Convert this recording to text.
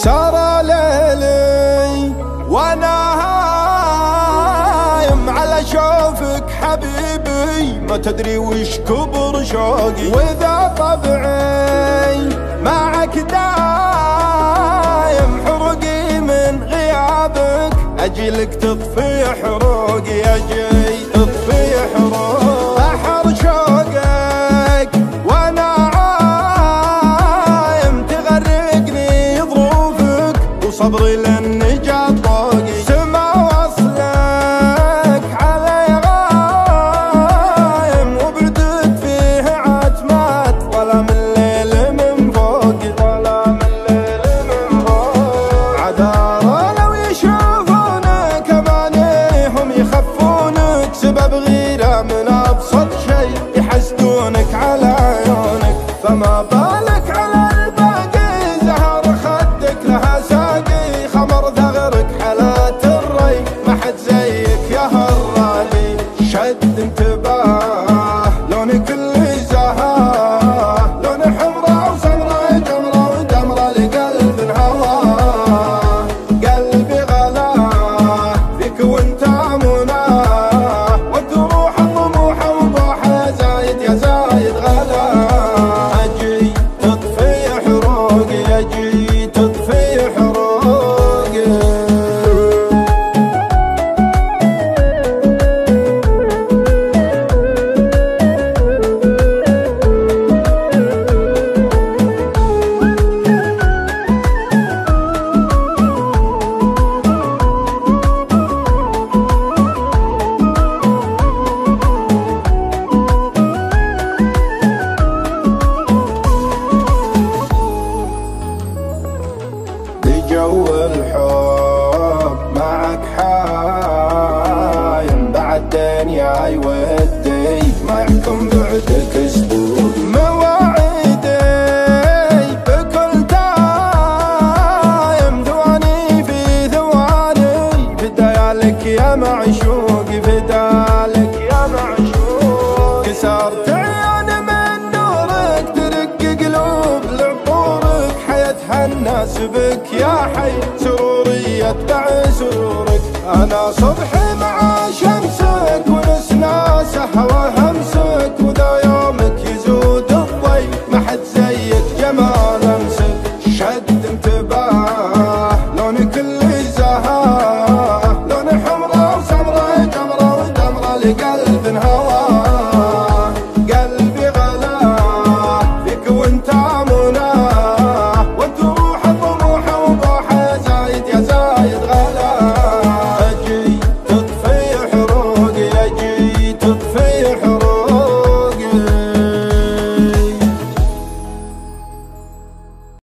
سار ليلي وانا هايم على شوفك حبيبي، ما تدري وش كبر شوقي، واذا طبعي معك دايم حرقي من غيابك، اجيلك تطفي حروقي، اجي تطفي حروقي، بحر شوقك وانا صبري للنجاة طوقي، سما وصلك علي غايم، وبردك فيه عتمات ظلام الليل من فوقي، ظلام الليل من فوقي، عذارى لو يشوفونك امانيهم يخفونك، سبب غيرة من ابسط شي يحسدونك على عيونك، فما بالك على الباقي زهر خدك لها ساقي، خمر ثغرك حالات الري ما حد زيك يا هالراقي، شد انتباه لونك اللي زهاه، لون حمرا وسمرا جمرا ودمرا لقلب هواه، قلبي غلاه فيك وانت مناه، وتروح الطموح وضوحه يا زايد يا زايد غلاه، اجي تطفي حروقي، اجي تطفي حروقي. جو الحب معك حايم، بعدين يا ودي ما يحكم بعدك اسبوع، مواعيدي بكل تايم، ثواني في ثواني، فدايالك يا معشوقي، فدالك يا معشوقي، كسرت عيون من نورك، ترق قلوب لعطورك، حياتها الناس بك يا حي، سروري يتبع سرورك، انا صبحي معاك